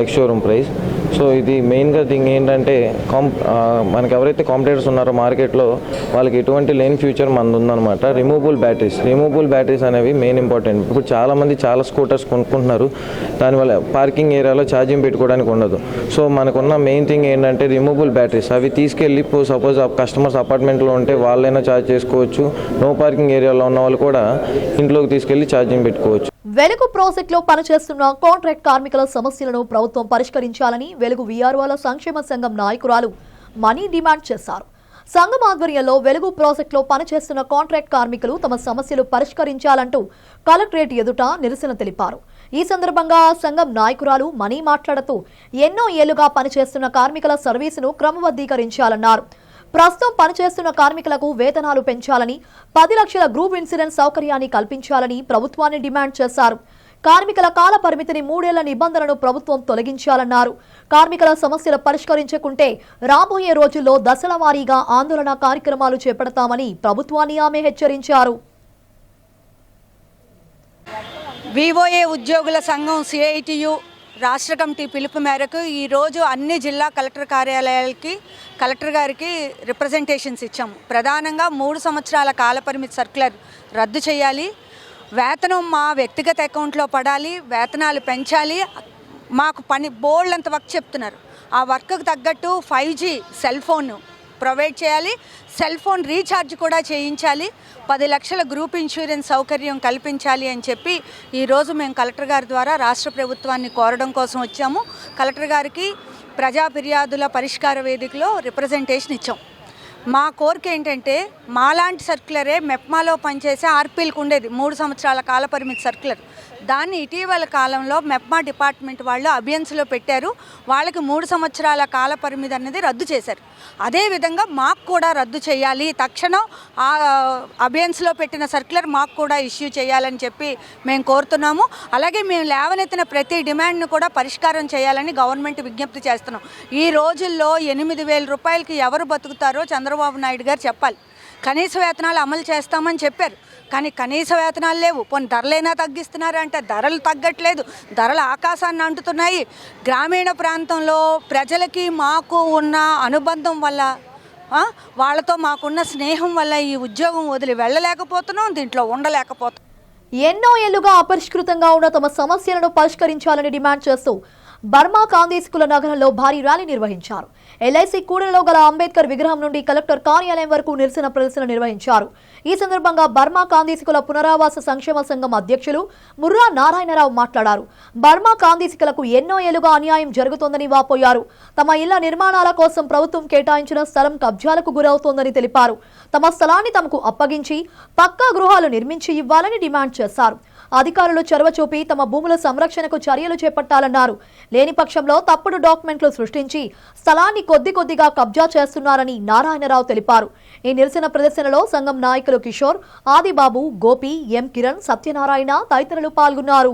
ఎక్స్-షోరూమ్ ప్రైస్. సో ఇది మెయిన్గా థింగ్ ఏంటంటే మనకి ఎవరైతే కాంపిటేటర్స్ ఉన్నారో మార్కెట్లో వాళ్ళకి ఎటువంటి లేని ఫ్యూచర్ మనది ఉందన్నమాట. రిమూవబుల్ బ్యాటరీస్ అనేవి మెయిన్ ఇంపార్టెంట్. ఇప్పుడు చాలామంది చాలా స్కూటర్స్ కొనుక్కుంటున్నారు, దానివల్ల పార్కింగ్ ఏరియాలో ఛార్జింగ్ పెట్టుకోవడానికి ఉండదు. సో మనకున్న మెయిన్ థింగ్ ఏంటంటే రిమూవబుల్ బ్యాటరీస్. అవి తీసుకెళ్ళి సపోజ్ కస్టమర్స్ అపార్ట్మెంట్లో ఉంటే వాళ్ళైనా ఛార్జ్ చేసుకోవచ్చు. నో పార్కింగ్ ఏరియాలో ఉన్న వాళ్ళు కూడా ఇంట్లోకి తీసుకెళ్ళి ఛార్జింగ్ పెట్టుకోవచ్చు. వెలుగు ప్రాజెక్టులో పనిచేస్తున్న కాంట్రాక్ట్ కార్మికుల సమస్యలను ప్రభుత్వం పరిష్కరించాలని వెలుగు వీఆర్ఓల సంక్షేమ సంఘం నాయకురాలు మనీ డిమాండ్ చేశారు. సంఘం ఆధ్వర్యంలో వెలుగు ప్రాజెక్టులో పనిచేస్తున్న కాంట్రాక్ట్ కార్మికులు తమ సమస్యలు పరిష్కరించాలంటూ కలెక్టరేట్ ఎదుట నిరసన తెలిపారు. ఈ సందర్భంగా సంఘం నాయకురాలు మనీ మాట్లాడుతూ ఎన్నో ఏళ్లుగా పనిచేస్తున్న కార్మికుల సర్వీసును క్రమబద్ధీకరించాలన్నారు. ప్రస్తుతం పనిచేస్తున్న కార్మికులకు వేతనాలు పెంచాలని, 10 లక్షల గ్రూప్ ఇన్సూరెన్స్ సౌకర్యాన్ని కల్పించాలని ప్రభుత్వాన్ని డిమాండ్ చేశారు. కార్మికుల కాల పరిమితిని 3 ఏళ్ల నిబంధనను ప్రభుత్వం తొలగించాలన్నారు. కార్మికుల సమస్యలు పరిష్కరించకుంటే రాబోయే రోజుల్లో దశల వారీగా ఆందోళన కార్యక్రమాలు చేపడతామని ప్రభుత్వాన్ని ఆమె హెచ్చరించారు. వివోఏ ఉద్యోగుల సంఘం CITU రాష్ట్ర కమిటీ పిలుపు మేరకు ఈరోజు అన్ని జిల్లా కలెక్టర్ కార్యాలయాలకి కలెక్టర్ గారికి రిప్రజెంటేషన్స్ ఇచ్చాము. ప్రధానంగా 3 సంవత్సరాల కాలపరిమితి సర్క్యులర్ రద్దు చేయాలి, వేతనం మా వ్యక్తిగత అకౌంట్లో పడాలి, వేతనాలు పెంచాలి. మాకు పని బోల్డ్ అంత వర్క్ చెప్తున్నారు, ఆ వర్క్కి తగ్గట్టు 5G సెల్ ఫోన్ ప్రొవైడ్ చేయాలి, సెల్ ఫోన్ రీఛార్జ్ కూడా చేయించాలి, 10 లక్షల గ్రూప్ ఇన్సూరెన్స్ సౌకర్యం కల్పించాలి అని చెప్పి ఈరోజు మేము కలెక్టర్ గారి ద్వారా రాష్ట్ర ప్రభుత్వాన్ని కోరడం కోసం వచ్చాము. కలెక్టర్ గారికి ప్రజా ఫిర్యాదుల పరిష్కార వేదికలో రిప్రజెంటేషన్ ఇచ్చాం. మా కోరిక ఏంటంటే మాలాంటి సర్క్యులరే మెప్మాలో పనిచేసే ఆర్పీలకు ఉండేది 3 సంవత్సరాల కాలపరిమితి సర్క్యులర్. దాన్ని ఇటీవల కాలంలో మెప్మా డిపార్ట్మెంట్ వాళ్ళు అబియన్స్లో పెట్టారు. వాళ్ళకి 3 సంవత్సరాల కాలపరిమితి అనేది రద్దు చేశారు. అదేవిధంగా మాకు కూడా రద్దు చేయాలి, తక్షణం ఆ అబియన్స్లో పెట్టిన సర్క్యులర్ మాకు కూడా ఇష్యూ చేయాలని చెప్పి మేము కోరుతున్నాము. అలాగే మేము లేవనెత్తిన ప్రతి డిమాండ్ను కూడా పరిష్కారం చేయాలని గవర్నమెంట్ విజ్ఞప్తి చేస్తున్నాం. ఈ రోజుల్లో 8,000 రూపాయలకి ఎవరు బతుకుతారో చంద్రబాబు నాయుడు గారు చెప్పాలి. కనీస వేతనాలు అమలు చేస్తామని చెప్పారు, కానీ కనీస వేతనాలు లేవు. పోనీ ధరలైనా తగ్గిస్తున్నారు అంటే ధరలు తగ్గట్లేదు, ధరలు ఆకాశాన్ని అంటుతున్నాయి. గ్రామీణ ప్రాంతంలో ప్రజలకి మాకు ఉన్న అనుబంధం వల్ల, వాళ్ళతో మాకున్న స్నేహం వల్ల ఈ ఉద్యోగం వదిలి వెళ్ళలేకపోతున్నాం, దీంట్లో ఉండలేకపోతున్నాం. ఎన్నో ఏళ్లుగా అపరిష్కృతంగా ఉన్న తమ సమస్యలను పరిష్కరించాలని డిమాండ్ చేస్తూ బర్మా కాందేశకుల నగరంలో భారీ ర్యాలీ నిర్వహించారు. ఎల్ఐసి కూడలిలో గల అంబేద్కర్ విగ్రహం నుండి కలెక్టర్ కార్యాలయం వరకు నిరసన ప్రదర్శన నిర్వహించారు. ఈ సందర్భంగా బర్మా కాందేశకుల పునరావాస సంక్షేమ సంఘం అధ్యక్షులు ముర్రా నారాయణరావు మాట్లాడారు. బర్మా కాందేశకులకు ఎన్నో ఏళ్లుగా అన్యాయం జరుగుతోందని వాపోయారు. తమ ఇళ్ల నిర్మాణాల కోసం ప్రభుత్వం కేటాయించిన స్థలం కబ్జాలకు గురవుతోందని తెలిపారు. తమ స్థలాన్ని తమకు అప్పగించి పక్కా గృహాలు నిర్మించి ఇవ్వాలని డిమాండ్ చేశారు. అధికారులు చొరవ చూపి తమ భూముల సంరక్షణకు చర్యలు చేపట్టాలన్నారు. లేని పక్షంలో తప్పుడు డాక్యుమెంట్లు సృష్టించి స్థలాన్ని కొద్దిగా కబ్జా చేస్తున్నారని నారాయణరావు తెలిపారు. ఈ నిరసన ప్రదర్శనలో సంఘం నాయకులు కిషోర్, ఆదిబాబు, గోపి, ఎం కిరణ్, సత్యనారాయణ తదితరులు పాల్గొన్నారు.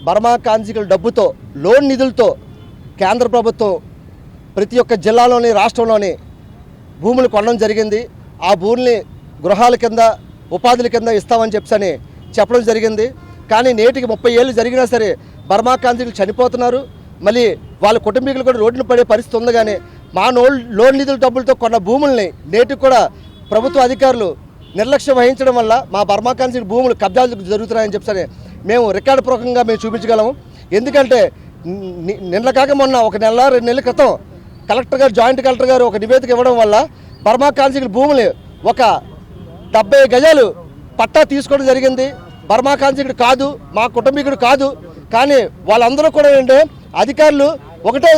బర్మా కాంజికల డబ్బుతో, లోన్ నిధులతో కేంద్ర ప్రభుత్వం ప్రతి ఒక్క జిల్లాలోని, రాష్ట్రంలోని భూములు కొనడం జరిగింది. ఆ భూముల్ని గృహాల కింద, ఉపాధుల కింద ఇస్తామని చెప్పడం జరిగింది. కానీ నేటికి 30 ఏళ్ళు జరిగినా సరే బర్మా కాంజికులు చనిపోతున్నారు. మళ్ళీ వాళ్ళ కుటుంబీకులు కూడా రోడ్డున పడే పరిస్థితి ఉంది. కానీ మా లోన్ నిధుల డబ్బులతో కొన్న భూముల్ని నేటికి కూడా ప్రభుత్వ అధికారులు నిర్లక్ష్యం వహించడం వల్ల మా బర్మా కాంజికుల భూములు కబ్జాలు జరుగుతున్నాయని చెప్పి మేము రికార్డు పూర్వకంగా మేము చూపించగలము. ఎందుకంటే నిన్న కాక మొన్న 1 నెల 2 నెలల క్రితం కలెక్టర్ గారు, జాయింట్ కలెక్టర్ గారు ఒక నివేదిక ఇవ్వడం వల్ల బర్మా కాంజికుల భూములు ఒక 70 గజాలు పట్టా తీసుకోవడం జరిగింది. బర్మా కాంజికుడు కాదు, మా కుటుంబీకుడు కాదు. కానీ వాళ్ళందరూ కూడా ఏంటంటే అధికారులు ఒకటే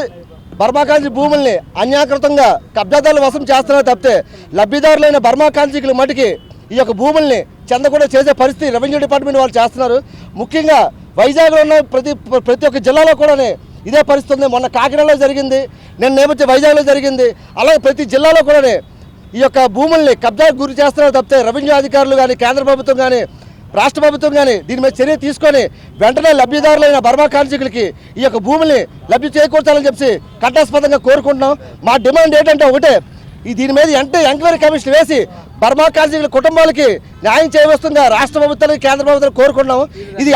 బర్మా కాంజీ భూముల్ని అన్యాకృతంగా కబ్జాదారుల వశం చేస్తున్నారు తప్పితే లబ్ధిదారులైన బర్మా కాంజికుల మటుకి ఈ యొక్క భూముల్ని చెందకుండా చేసే పరిస్థితి రెవెన్యూ డిపార్ట్మెంట్ వాళ్ళు చేస్తున్నారు. ముఖ్యంగా వైజాగ్లో ఉన్న ప్రతి ఒక్క జిల్లాలో కూడా ఇదే పరిస్థితి ఉంది. మొన్న కాకినాడలో జరిగింది, నిన్న నేపథ్యం వైజాగ్లో జరిగింది. అలాగే ప్రతి జిల్లాలో కూడా ఈ యొక్క భూముల్ని కబ్జాకు గురి చేస్తున్నారు తప్పితే రెవెన్యూ అధికారులు కానీ, కేంద్ర ప్రభుత్వం కానీ, రాష్ట్ర ప్రభుత్వం కానీ దీని మీద చర్య తీసుకొని వెంటనే లబ్ధిదారులైన బర్మా కాంజికులకి ఈ యొక్క భూముల్ని లబ్ధి చేకూర్చాలని చెప్పి కట్టాస్పదంగా కోరుకుంటున్నాం. మా డిమాండ్ ఏంటంటే ఒకటే, దీని మీద ఎంక్వైరీ కమిషన్ వేసి బర్మా కాంజికుల కుటుంబాలకి న్యాయం చేయవస్తుందిగా రాష్ట్ర ప్రభుత్వానికి, కేంద్ర ప్రభుత్వానికి కోరుకుంటున్నాం. ఇది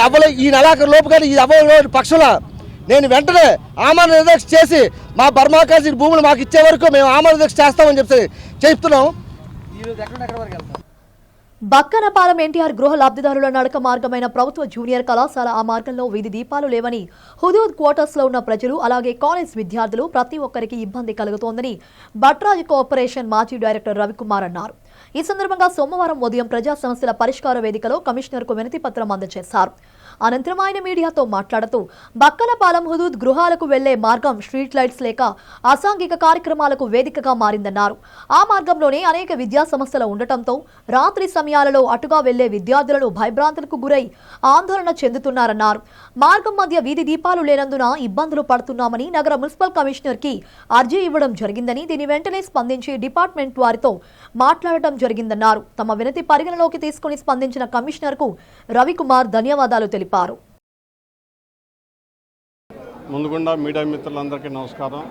ఈ నెలాఖరు లోపు కానీ ఇది అవ్వలేని పక్షంలో నేను వెంటనే ఆమరణ నిరాదీక్ష చేసి మా బర్మా కాంజికుల భూములు మాకు ఇచ్చే వరకు మేము ఆమరణ నిరాదీక్ష చేస్తామని చెప్తున్నాం. బక్కనపాలెం ఎన్టీఆర్ గృహ లబ్ధిదారుల నడక మార్గమైన ప్రభుత్వ జూనియర్ కళాశాల ఆ మార్గంలో వీధి దీపాలు లేవని హుదూద్ క్వార్టర్స్ లో ఉన్న ప్రజలు, అలాగే కాలేజ్ విద్యార్థులు ప్రతి ఒక్కరికి ఇబ్బంది కలుగుతోందని బట్రాజ్ కోఆపరేషన్ మాజీ డైరెక్టర్ రవికుమార్ అన్నారు. ఈ సందర్భంగా సోమవారం ఉదయం ప్రజా సమస్యల పరిష్కార వేదికలో కమిషనర్కు వినతి పత్రం అందజేశారు. అనంతరం ఆయన మీడియాతో మాట్లాడుతూ బక్కనపాలెం హుదూద్ గృహాలకు వెళ్లే మార్గం స్ట్రీట్ లైట్స్ లేక అసాంఘిక కార్యక్రమాలకు వేదికగా మారిందన్నారు. ఆ మార్గంలోనే అనేక విద్యా సమస్యలు ఉండటంతో రాత్రి సమయాలలో అటుగా వెళ్లే విద్యార్థులను భయభ్రాంతులకు గురై ఆందోళన చెందుతున్నారన్నారు. మార్గం మధ్య వీధి దీపాలు లేనందున ఇబ్బందులు పడుతున్నామని నగర మున్సిపల్ కమిషనర్ కి అర్జీ ఇవ్వడం జరిగిందని, దీని వెంటనే స్పందించి డిపార్ట్మెంట్ వారితో మాట్లాడటం జరిగిందన్నారు. తమ వినతి పరిగణలోకి తీసుకుని స్పందించిన కమిషనర్ కు రవికుమార్ ధన్యవాదాలు తెలిపారు. ముందుగుండా మీడియా మిత్రులందరికీ నమస్కారం.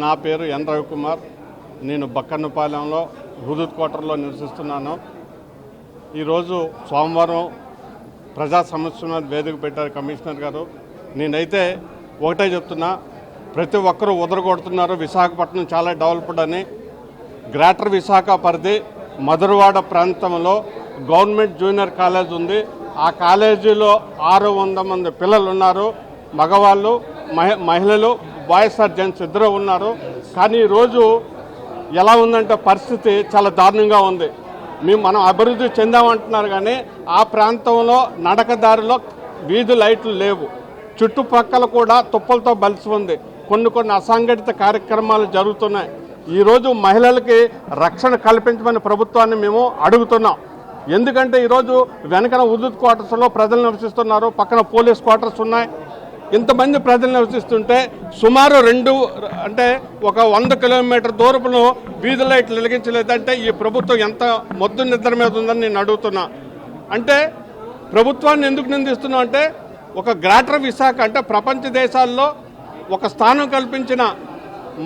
నా పేరు ఎన్ రవికుమార్. నేను బక్కన్నపాలెంలో హుదూద్ క్వార్టర్లో నివసిస్తున్నాను. ఈరోజు సోమవారం ప్రజా సమస్యల మీద వేదిక పెట్టారు కమిషనర్ గారు. నేనైతే ఒకటే చెప్తున్నా, ప్రతి ఒక్కరూ ఉదరగొడుతున్నారు విశాఖపట్నం చాలా డెవలప్డ్ అని. గ్రేటర్ విశాఖ పరిధి మధురవాడ ప్రాంతంలో గవర్నమెంట్ జూనియర్ కాలేజ్ ఉంది. ఆ కాలేజీలో 600 మంది పిల్లలు ఉన్నారు. మగవాళ్ళు, మహిళలు, బాయ్స్ ఆర్ జెంట్స్ ఇద్దరు ఉన్నారు. కానీ ఈరోజు ఎలా ఉందంటే పరిస్థితి చాలా దారుణంగా ఉంది. మనం అభివృద్ధి చెందామంటున్నారు కానీ ఆ ప్రాంతంలో నడకదారిలో వీధి లైట్లు లేవు. చుట్టుపక్కల కూడా తుప్పలతో బలిసి ఉంది. కొన్ని అసంఘటిత కార్యక్రమాలు జరుగుతున్నాయి. ఈరోజు మహిళలకి రక్షణ కల్పించమని ప్రభుత్వాన్ని మేము అడుగుతున్నాం. ఎందుకంటే ఈరోజు వెనకన ఉద్యుత్ క్వార్టర్స్లో ప్రజలు నివసిస్తున్నారు, పక్కన పోలీస్ క్వార్టర్స్ ఉన్నాయి. ఇంతమంది ప్రజలు నివసిస్తుంటే సుమారు ఒక 100 కిలోమీటర్ దూరంలో వీధి లైట్లు వెలిగించలేదంటే ఈ ప్రభుత్వం ఎంత మొద్దు నిద్ర మీద ఉందని నేను అడుగుతున్నా. అంటే ప్రభుత్వాన్ని ఎందుకు నిందిస్తున్నాం అంటే ఒక గ్రేటర్ విశాఖ అంటే ప్రపంచ దేశాల్లో ఒక స్థానం కల్పించిన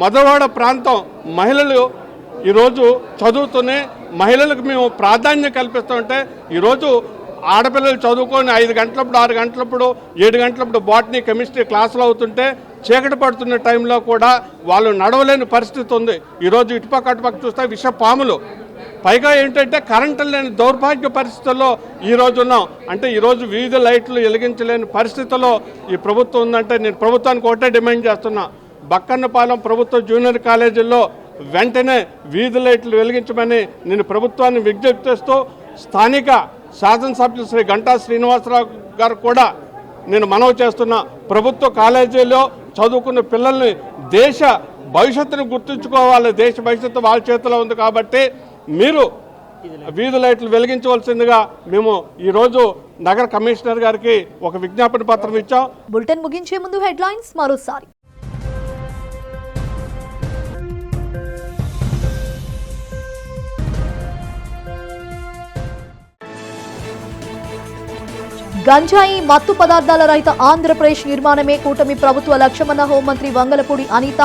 మధురవాడ ప్రాంతం మహిళలు ఈరోజు చదువుతూనే మహిళలకు మేము ప్రాధాన్యం కల్పిస్తుంటే ఈరోజు ఆడపిల్లలు చదువుకొని 5 గంటలప్పుడు 6 గంటలప్పుడు 7 గంటలప్పుడు బాటనీ కెమిస్ట్రీ క్లాసులు అవుతుంటే చీకటి పడుతున్న టైంలో కూడా వాళ్ళు నడవలేని పరిస్థితి ఉంది. ఈరోజు ఇటుపక్క అటుపక్క చూస్తే విష పాములు, పైగా ఏంటంటే కరెంటు లేని దౌర్భాగ్య పరిస్థితుల్లో ఈరోజు ఉన్నాం. అంటే ఈరోజు వీధి లైట్లు వెలిగించలేని పరిస్థితుల్లో ఈ ప్రభుత్వం ఉందంటే నేను ప్రభుత్వానికి ఒకటే డిమాండ్ చేస్తున్నా. బక్కన్నపాలెం ప్రభుత్వ జూనియర్ కాలేజీల్లో వెంటనే వీధి లైట్లు వెలిగించమని నేను ప్రభుత్వాన్ని విజ్ఞప్తి చేస్తూ స్థానిక శాసనసభ్యులు శ్రీ గంటా శ్రీనివాసరావు గారు కూడా నేను మనవి చేస్తున్నా. ప్రభుత్వ కాలేజీలో చదువుకున్న పిల్లల్ని దేశ భవిష్యత్తును గుర్తుంచుకోవాలి. దేశ భవిష్యత్తు వాళ్ళ చేతిలో ఉంది కాబట్టి మీరు వీధి లైట్లు వెలిగించవలసిందిగా మేము ఈరోజు నగర కమిషనర్ గారికి ఒక విజ్ఞాపన పత్రం ఇచ్చాం. బులెటిన్ ముగించే ముందు హెడ్లైన్స్ మరోసారి. గంజాయి మత్తు పదార్థాల రహిత ఆంధ్రప్రదేశ్ నిర్మాణమే కూటమి ప్రభుత్వ లక్ష్యమన్న హోంమంత్రి వంగలపూడి అనిత.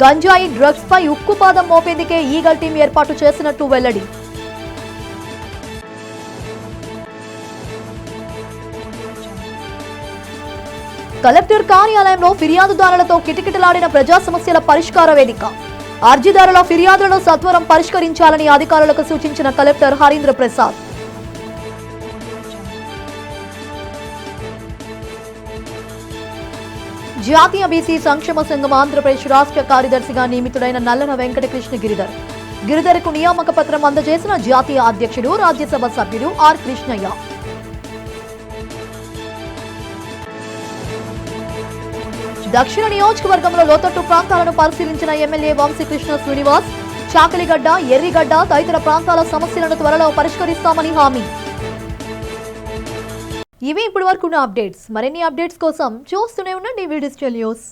గంజాయి డ్రగ్స్ పై ఉక్కుపాదం మోపేందుకే ఈగల్ టీం ఏర్పాటు చేసినట్టు వెల్లడి. కలెక్టర్ కార్యాలయంలో ఫిర్యాదుదారులతో కిటకిటలాడిన ప్రజా సమస్యల పరిష్కార వేదిక. అర్జీదారుల ఫిర్యాదులను సత్వరం పరిష్కరించాలని అధికారులకు సూచించిన కలెక్టర్ హరీంద్ర ప్రసాద్. జాతీయ బీసీ సంక్షేమ సంఘం ఆంధ్రప్రదేశ్ రాష్ట్ర కార్యదర్శిగా నియమితుడైన నల్లన వెంకటకృష్ణ గిరిధర్కు నియామక పత్రం అందజేసిన జాతీయ అధ్యక్షుడు రాజ్యసభ సభ్యుడు ఆర్ కృష్ణయ్య. దక్షిణ నియోజకవర్గంలో లోతట్టు ప్రాంతాలను పరిశీలించిన ఎమ్మెల్యే వంశీకృష్ణ శ్రీనివాస్. చాకలిగడ్డ, ఎర్రిగడ్డ తదితర ప్రాంతాల సమస్యలను త్వరలో పరిష్కరిస్తామని హామీ. ఇవి ఇప్పటి వరకు ఉన్న అప్డేట్స్. మరిన్ని అప్డేట్స్ కోసం చూస్తూనే ఉండండి డిజిటల్ న్యూస్.